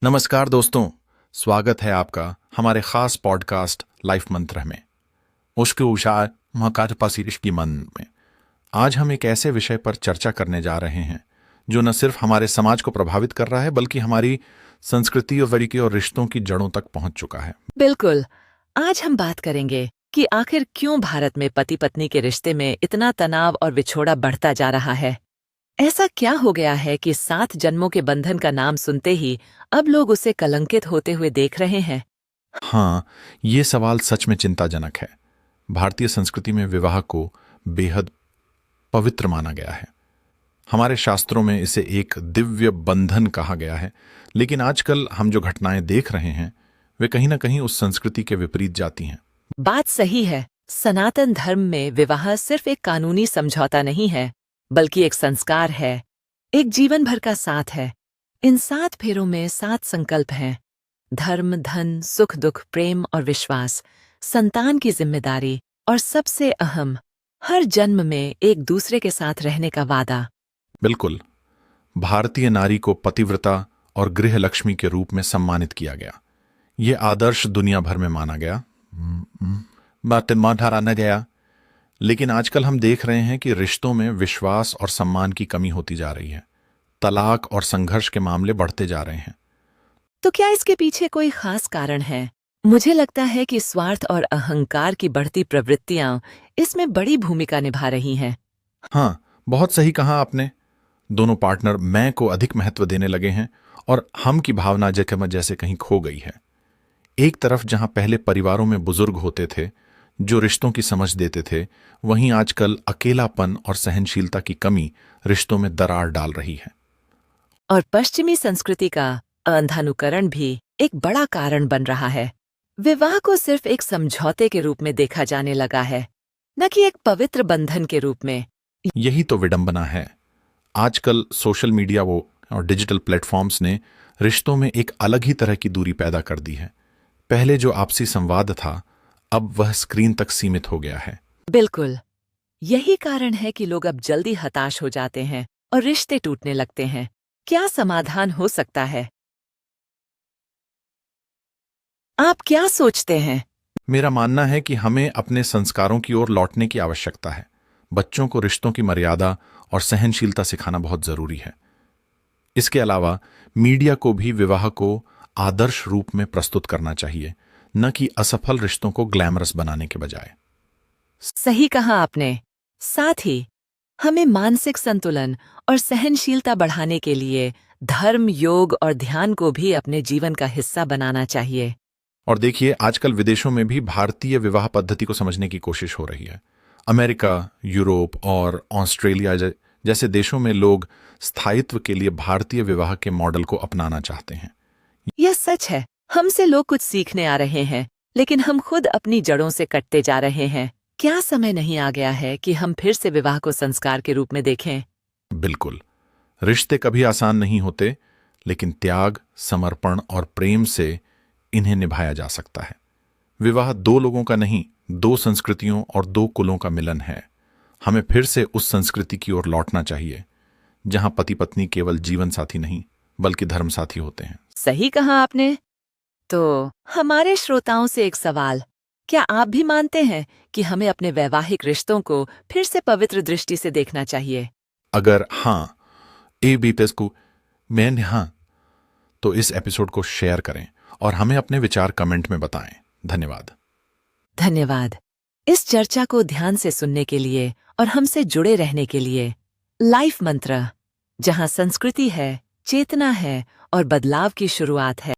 नमस्कार दोस्तों, स्वागत है आपका हमारे खास पॉडकास्ट लाइफ मंत्र में। उसके उषा महाकाजपासीरिश की मन में आज हम एक ऐसे विषय पर चर्चा करने जा रहे हैं जो न सिर्फ हमारे समाज को प्रभावित कर रहा है बल्कि हमारी संस्कृति और तरीके और रिश्तों की जड़ों तक पहुंच चुका है। बिल्कुल। आज हम बात करेंगे कि आखिर क्यों भारत में पति पत्नी के रिश्ते में इतना तनाव और विछोड़ा बढ़ता जा रहा है। ऐसा क्या हो गया है कि 7 जन्मों के बंधन का नाम सुनते ही अब लोग उसे कलंकित होते हुए देख रहे हैं। हाँ, ये सवाल सच में चिंताजनक है। भारतीय संस्कृति में विवाह को बेहद पवित्र माना गया है। हमारे शास्त्रों में इसे एक दिव्य बंधन कहा गया है, लेकिन आजकल हम जो घटनाएं देख रहे हैं वे कहीं ना कहीं उस संस्कृति के विपरीत जाती हैं। बात सही है। सनातन धर्म में विवाह सिर्फ एक कानूनी समझौता नहीं है, बल्कि एक संस्कार है, एक जीवन भर का साथ है। इन 7 फेरों में 7 संकल्प हैं: धर्म, धन, सुख दुख, प्रेम और विश्वास, संतान की जिम्मेदारी और सबसे अहम, हर जन्म में एक दूसरे के साथ रहने का वादा। बिल्कुल, भारतीय नारी को पतिव्रता और गृह लक्ष्मी के रूप में सम्मानित किया गया। ये आदर्श दुनिया भर में माना गया, माना गया। लेकिन आजकल हम देख रहे हैं कि रिश्तों में विश्वास और सम्मान की कमी होती जा रही है। तलाक और संघर्ष के मामले बढ़ते जा रहे हैं। तो क्या इसके पीछे कोई खास कारण है? मुझे लगता है कि स्वार्थ और अहंकार की बढ़ती प्रवृत्तियां इसमें बड़ी भूमिका निभा रही हैं। हाँ, बहुत सही कहा आपने। दोनों पार्टनर मैं को अधिक महत्व देने लगे हैं और हम की भावना जैसे कहीं खो गई है। एक तरफ जहां पहले परिवारों में बुजुर्ग होते थे जो रिश्तों की समझ देते थे, वहीं आजकल अकेलापन और सहनशीलता की कमी रिश्तों में दरार डाल रही है। और पश्चिमी संस्कृति का अंधानुकरण भी एक बड़ा कारण बन रहा है। विवाह को सिर्फ एक समझौते के रूप में देखा जाने लगा है, न कि एक पवित्र बंधन के रूप में। यही तो विडंबना है। आजकल सोशल मीडिया और डिजिटल प्लेटफॉर्म्स ने रिश्तों में एक अलग ही तरह की दूरी पैदा कर दी है। पहले जो आपसी संवाद था, अब वह स्क्रीन तक सीमित हो गया है। बिल्कुल, यही कारण है कि लोग अब जल्दी हताश हो जाते हैं और रिश्ते टूटने लगते हैं। क्या समाधान हो सकता है? आप क्या सोचते हैं? मेरा मानना है कि हमें अपने संस्कारों की ओर लौटने की आवश्यकता है। बच्चों को रिश्तों की मर्यादा और सहनशीलता सिखाना बहुत जरूरी है। इसके अलावा मीडिया को भी विवाह को आदर्श रूप में प्रस्तुत करना चाहिए, न कि असफल रिश्तों को ग्लैमरस बनाने के बजाय। सही कहा आपने। साथ ही हमें मानसिक संतुलन और सहनशीलता बढ़ाने के लिए धर्म, योग और ध्यान को भी अपने जीवन का हिस्सा बनाना चाहिए। और देखिए, आजकल विदेशों में भी भारतीय विवाह पद्धति को समझने की कोशिश हो रही है। अमेरिका, यूरोप और ऑस्ट्रेलिया जैसे देशों में लोग स्थायित्व के लिए भारतीय विवाह के मॉडल को अपनाना चाहते हैं। यह सच है। हमसे लोग कुछ सीखने आ रहे हैं, लेकिन हम खुद अपनी जड़ों से कटते जा रहे हैं। क्या समय नहीं आ गया है कि हम फिर से विवाह को संस्कार के रूप में देखें? बिल्कुल। रिश्ते कभी आसान नहीं होते, लेकिन त्याग, समर्पण और प्रेम से इन्हें निभाया जा सकता है। विवाह 2 लोगों का नहीं, 2 संस्कृतियों और 2 कुलों का मिलन है। हमें फिर से उस संस्कृति की ओर लौटना चाहिए जहां पति पत्नी केवल जीवन साथी नहीं बल्कि धर्म साथी होते हैं। सही कहा आपने। तो हमारे श्रोताओं से एक सवाल: क्या आप भी मानते हैं कि हमें अपने वैवाहिक रिश्तों को फिर से पवित्र दृष्टि से देखना चाहिए? अगर हाँ, को मैं हाँ, तो इस एपिसोड को शेयर करें और हमें अपने विचार कमेंट में बताएं। धन्यवाद। धन्यवाद। इस चर्चा को ध्यान से सुनने के लिए और हमसे जुड़े रहने के लिए। लाइफ मंत्र, जहां संस्कृति है, चेतना है और बदलाव की शुरुआत है।